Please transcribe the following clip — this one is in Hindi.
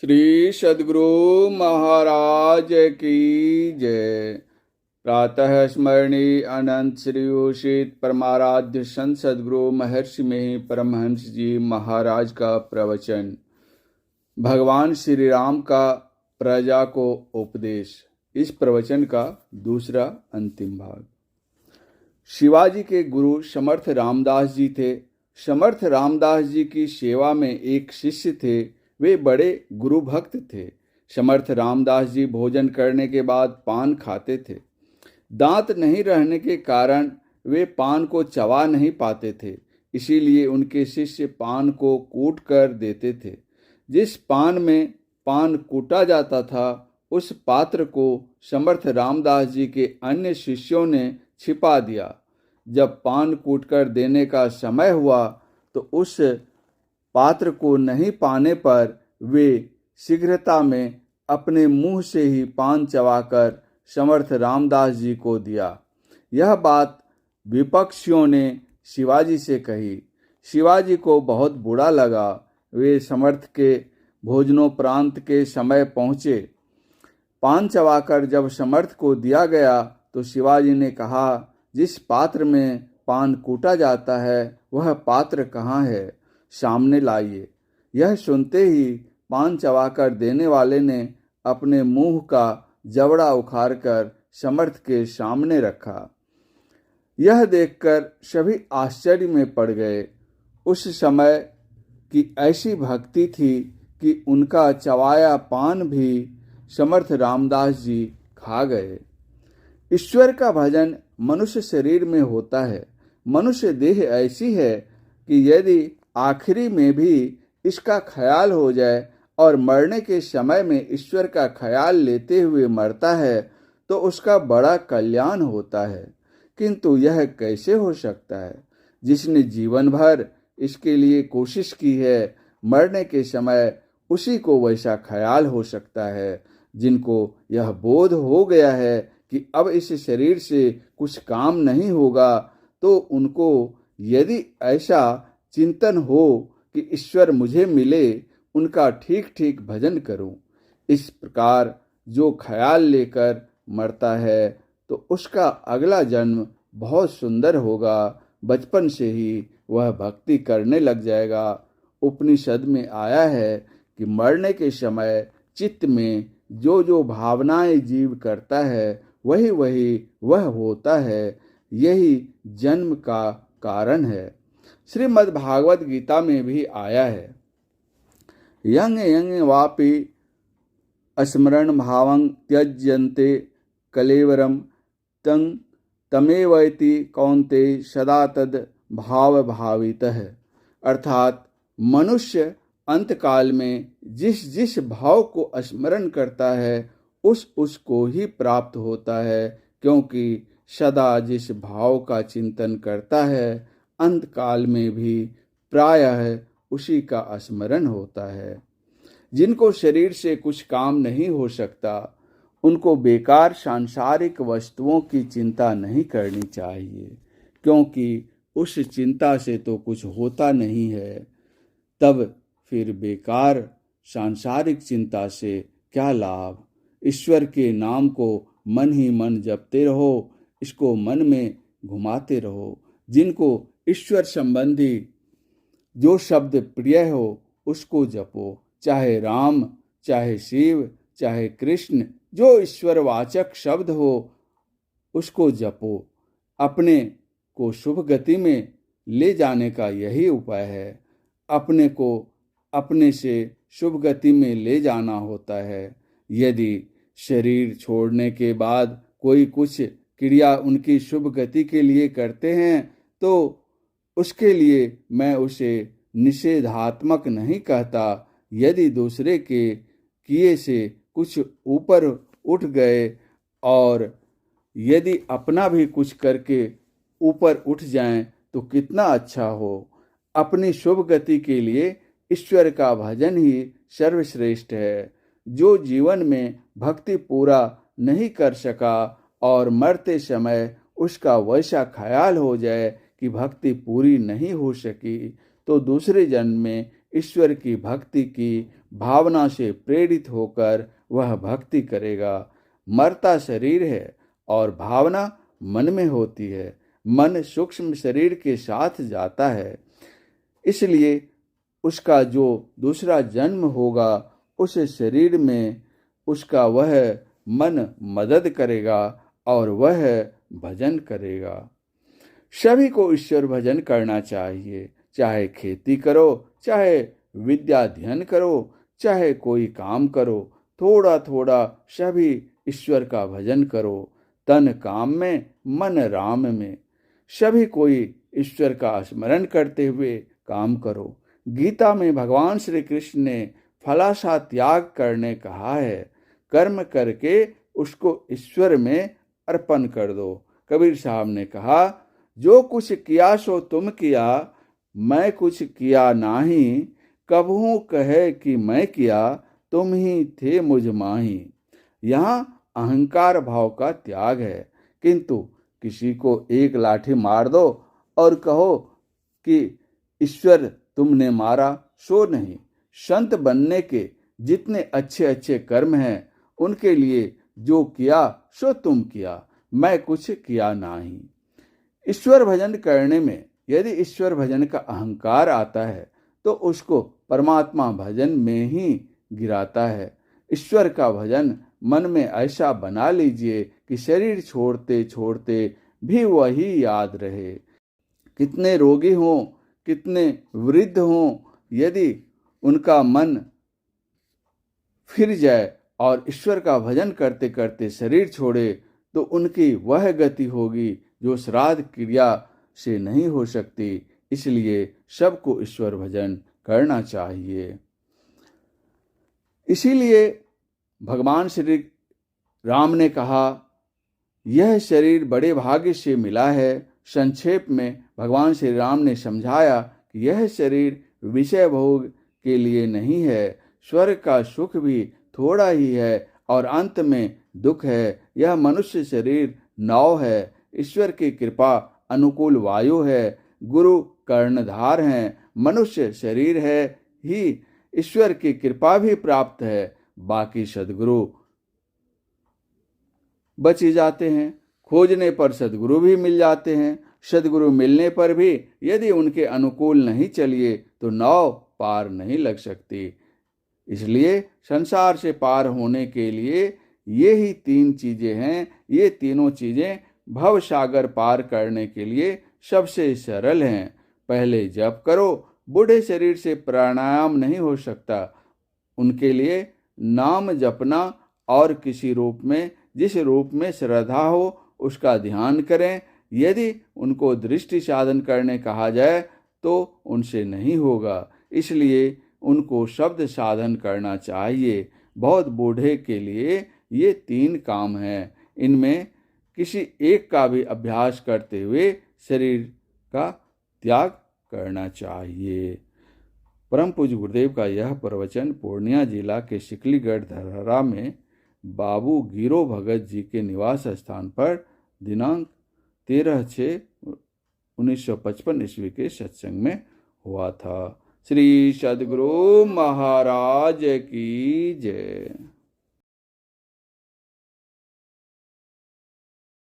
श्री सद्गुरु महाराज की जय। प्रातः स्मरणीय अनंत श्री उषित परमाराध्य संत सद्गुरु महर्षि में परमहंस जी महाराज का प्रवचन। भगवान श्री राम का प्रजा को उपदेश। इस प्रवचन का दूसरा अंतिम भाग। शिवाजी के गुरु समर्थ रामदास जी थे। समर्थ रामदास जी की सेवा में एक शिष्य थे। वे बड़े गुरु भक्त थे। समर्थ रामदास जी भोजन करने के बाद पान खाते थे। दांत नहीं रहने के कारण वे पान को चबा नहीं पाते थे, इसीलिए उनके शिष्य पान को कूट कर देते थे। जिस पान में पान कूटा जाता था उस पात्र को समर्थ रामदास जी के अन्य शिष्यों ने छिपा दिया। जब पान कूट कर देने का समय हुआ तो उस पात्र को नहीं पाने पर वे शीघ्रता में अपने मुंह से ही पान चबाकर समर्थ रामदास जी को दिया। यह बात विपक्षियों ने शिवाजी से कही। शिवाजी को बहुत बुरा लगा। वे समर्थ के भोजनोपरांत के समय पहुँचे। पान चबाकर जब समर्थ को दिया गया तो शिवाजी ने कहा, जिस पात्र में पान कूटा जाता है वह पात्र कहाँ है, सामने लाइए। यह सुनते ही पान चबाकर देने वाले ने अपने मुंह का जबड़ा उखाड़कर समर्थ के सामने रखा। यह देखकर सभी आश्चर्य में पड़ गए। उस समय की ऐसी भक्ति थी कि उनका चबाया पान भी समर्थ रामदास जी खा गए। ईश्वर का भजन मनुष्य शरीर में होता है। मनुष्य देह ऐसी है कि यदि आखिरी में भी इसका ख्याल हो जाए और मरने के समय में ईश्वर का ख्याल लेते हुए मरता है तो उसका बड़ा कल्याण होता है। किंतु यह कैसे हो सकता है? जिसने जीवन भर इसके लिए कोशिश की है, मरने के समय उसी को वैसा ख्याल हो सकता है। जिनको यह बोध हो गया है कि अब इस शरीर से कुछ काम नहीं होगा, तो उनको यदि ऐसा चिंतन हो कि ईश्वर मुझे मिले, उनका ठीक ठीक भजन करूं। इस प्रकार जो ख्याल लेकर मरता है तो उसका अगला जन्म बहुत सुंदर होगा। बचपन से ही वह भक्ति करने लग जाएगा। उपनिषद में आया है कि मरने के समय चित्त में जो जो भावनाएं जीव करता है वही वह होता है। यही जन्म का कारण है। श्रीमद् भागवत गीता में भी आया है, यंग यंग वापि स्मरण भावं त्यज्यन्ते कलेवरम तं तमेवैति कौन्ते सदा तद भाव भावितः। अर्थात मनुष्य अंतकाल में जिस जिस भाव को स्मरण करता है उसको ही प्राप्त होता है, क्योंकि सदा जिस भाव का चिंतन करता है अंतकाल में भी प्रायः उसी का स्मरण होता है। जिनको शरीर से कुछ काम नहीं हो सकता उनको बेकार सांसारिक वस्तुओं की चिंता नहीं करनी चाहिए, क्योंकि उस चिंता से तो कुछ होता नहीं है। तब फिर बेकार सांसारिक चिंता से क्या लाभ? ईश्वर के नाम को मन ही मन जपते रहो, इसको मन में घुमाते रहो। जिनको ईश्वर संबंधी जो शब्द प्रिय हो उसको जपो, चाहे राम, चाहे शिव, चाहे कृष्ण, जो ईश्वर वाचक शब्द हो उसको जपो। अपने को शुभ गति में ले जाने का यही उपाय है। अपने को अपने से शुभ गति में ले जाना होता है। यदि शरीर छोड़ने के बाद कोई कुछ क्रिया उनकी शुभ गति के लिए करते हैं तो उसके लिए मैं उसे निषेधात्मक नहीं कहता। यदि दूसरे के किए से कुछ ऊपर उठ गए और यदि अपना भी कुछ करके ऊपर उठ जाएं तो कितना अच्छा हो। अपनी शुभ गति के लिए ईश्वर का भजन ही सर्वश्रेष्ठ है। जो जीवन में भक्ति पूरा नहीं कर सका और मरते समय उसका वैसा ख्याल हो जाए कि भक्ति पूरी नहीं हो सकी, तो दूसरे जन्म में ईश्वर की भक्ति की भावना से प्रेरित होकर वह भक्ति करेगा। मरता शरीर है और भावना मन में होती है। मन सूक्ष्म शरीर के साथ जाता है, इसलिए उसका जो दूसरा जन्म होगा उस शरीर में उसका वह मन मदद करेगा और वह भजन करेगा। सभी को ईश्वर भजन करना चाहिए, चाहे खेती करो, चाहे विद्या अध्ययन करो, चाहे कोई काम करो, थोड़ा थोड़ा सभी ईश्वर का भजन करो। तन काम में मन राम में, सभी कोई ईश्वर का स्मरण करते हुए काम करो। गीता में भगवान श्री कृष्ण ने फलाशा त्याग करने कहा है। कर्म करके उसको ईश्वर में अर्पण कर दो। कबीर साहब ने कहा, जो कुछ किया सो तुम किया, मैं कुछ किया नाही। कबहू कहे कि मैं किया, तुम ही थे मुझ माही। यहाँ अहंकार भाव का त्याग है, किंतु किसी को एक लाठी मार दो और कहो कि ईश्वर तुमने मारा, सो नहीं। संत बनने के जितने अच्छे अच्छे कर्म हैं, उनके लिए जो किया सो तुम किया, मैं कुछ किया नहीं। ईश्वर भजन करने में यदि ईश्वर भजन का अहंकार आता है तो उसको परमात्मा भजन में ही गिराता है। ईश्वर का भजन मन में ऐसा बना लीजिए कि शरीर छोड़ते छोड़ते भी वही याद रहे। कितने रोगी हों, कितने वृद्ध हों, यदि उनका मन फिर जाए और ईश्वर का भजन करते करते शरीर छोड़े तो उनकी वह गति होगी जो श्राद्ध क्रिया से नहीं हो सकती। इसलिए सबको ईश्वर भजन करना चाहिए। इसीलिए भगवान श्री राम ने कहा, यह शरीर बड़े भाग्य से मिला है। संक्षेप में भगवान श्री राम ने समझाया कि यह शरीर विषय भोग के लिए नहीं है। स्वर्ग का सुख भी थोड़ा ही है और अंत में दुख है। यह मनुष्य शरीर नाव है। ईश्वर की कृपा अनुकूल वायु है। गुरु कर्णधार हैं। मनुष्य शरीर है ही ईश्वर की कृपा भी प्राप्त है। बाकी सद्गुरु बच ही जाते हैं। खोजने पर सद्गुरु भी मिल जाते हैं। सद्गुरु मिलने पर भी यदि उनके अनुकूल नहीं चलिए तो नाव पार नहीं लग सकती। इसलिए संसार से पार होने के लिए ये ही तीन चीजें हैं। ये तीनों चीजें भव सागर पार करने के लिए सबसे सरल हैं। पहले जप करो। बूढ़े शरीर से प्राणायाम नहीं हो सकता, उनके लिए नाम जपना और किसी रूप में, जिस रूप में श्रद्धा हो उसका ध्यान करें। यदि उनको दृष्टि साधन करने कहा जाए तो उनसे नहीं होगा, इसलिए उनको शब्द साधन करना चाहिए। बहुत बूढ़े के लिए ये तीन काम हैं। इनमें किसी एक का भी अभ्यास करते हुए शरीर का त्याग करना चाहिए। परम पूज्य गुरुदेव का यह प्रवचन पूर्णिया जिला के शिकलीगढ़ धरहरा में बाबू गिरो भगत जी के निवास स्थान पर दिनांक 13/6/1955 ईस्वी के सत्संग में हुआ था। श्री सद्गुरु महाराज की जय।